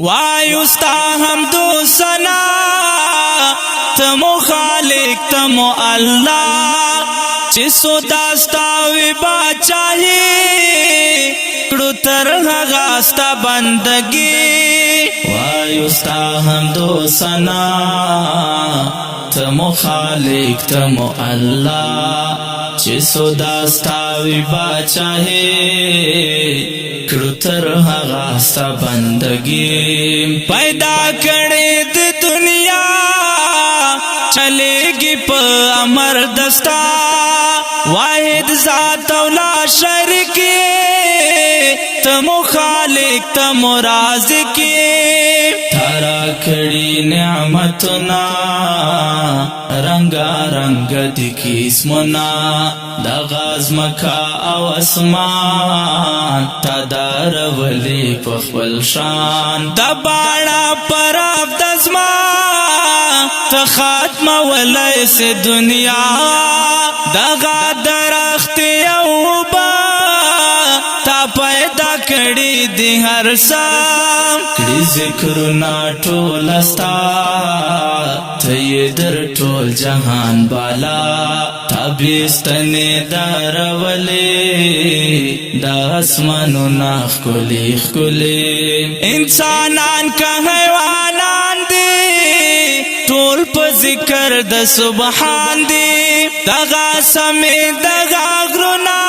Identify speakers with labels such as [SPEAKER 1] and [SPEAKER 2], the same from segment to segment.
[SPEAKER 1] وایستا حمدو ثنا تمو خالق تمو الله چې سوداستا وی باچاهي کړو تر هغه استا بندگی وایستا حمدو ثنا تمو خالق تمو الله چې سوداستا وی باچاهي کړو تر هغه استا بندگی پیدا کړې د دنیا چلےږي په امر دستا واحد ذات او لا شریک تمو خالق تمو رازق تارا کړي نعمتنا رنگا رنگ د قسمنا د غاز مکا او اسمان تدار ولی په خپل شان د باړه پر افدزما ته خاتم ولای سه دنیا دغه درخت یو با تا پیدا کړي دی هر سام کړي ذکر نا ټول استا ته در ټول جهان بالا تابستنه درولې د اسمانو ناخ کلی انسانان که حیوانان دي ټول په ذکر د سبحان دی دغه سمې دغه غرونه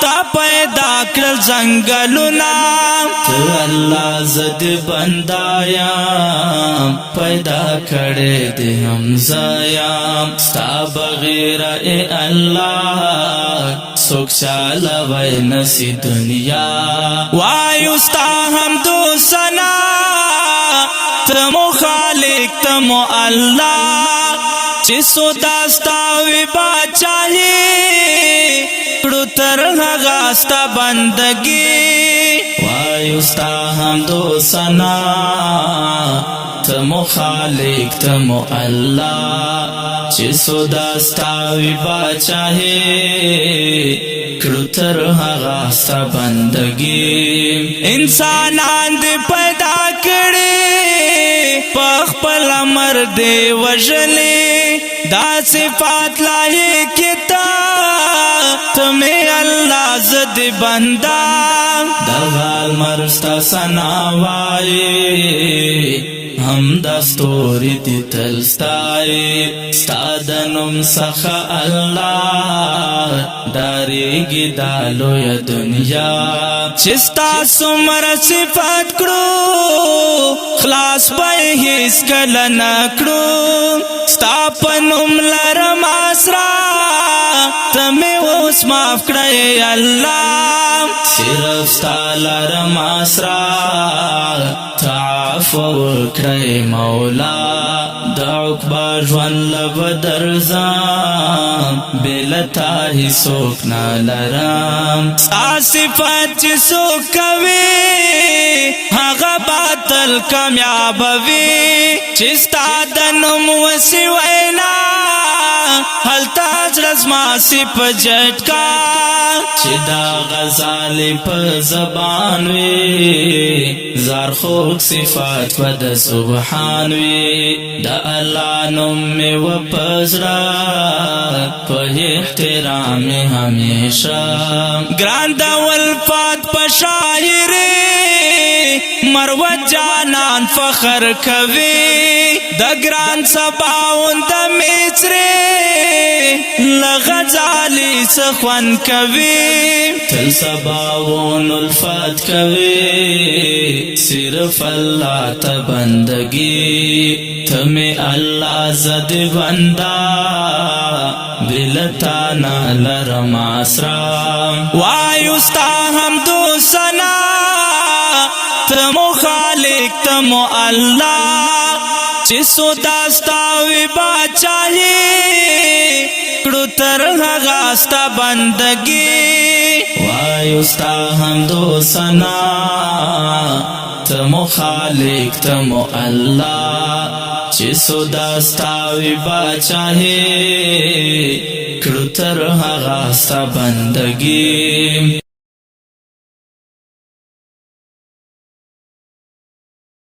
[SPEAKER 1] تا پیدا کړل ځنګلونه ته الله زد بندایم پیدا کړې دې حمزه یم ستا بغیر ای الله څوک چلوي نسی دنیا وایو ستا حمدو ثنا تمو خالق تمو الله چې سوداستا وی باچاهي کړو تر هغه استا بندگی وایستا حمدو ثنا تمو خالق تمو الله چې سوداستا وی باچاهي کړو تر هغه استا بندگی انسانان دې پیدا کړي پخپل امر دے وجلے دا صفات لائق تا تمہیں اللہ زد بندہ دا غال مرستا سناوائی ہم دستوری دی تلستائی ستادنم سخا اللہ داریگی دالو یا دنیا چستا سمر صفات کرو خلاص پای هیڅ کله نکړو ستا په نوم لرم اسرا ته مې اوس معاف کړې الله صرف ستا لرم اسرا ته عفو وکړې مولا د عقبا ژوند له به درځم بېله تا هېڅوک نه لرم ستا صفت چې څوک کوي هغه باطل کامیاب وي چې ستا د نوم وسي وینا هلته زړه زما سي په جټکا چې دا غزال په زبان وي زار خوږ صفات په د سبحان وي د الله نوم مې و په زړه په احترام همیشه ګران د ولفات په شاعري مروت جانان فخر کوي د ګران سباون د مصری لغزالی سخوان کوي تل سباون الفات کوي صرف الله ته بندگی تمہیں اللہ زد بندہ بلتا نا لرم آسرا وایستا حمدو ثنا تمو خالق تمو الله چې سوداستا وی باچاهي کړو تر هغه استا بندگی وایستا حمدو ثنا تمو خالق تمو الله چې سوداستا وی باچاهي کړو تر هغه استا بندگی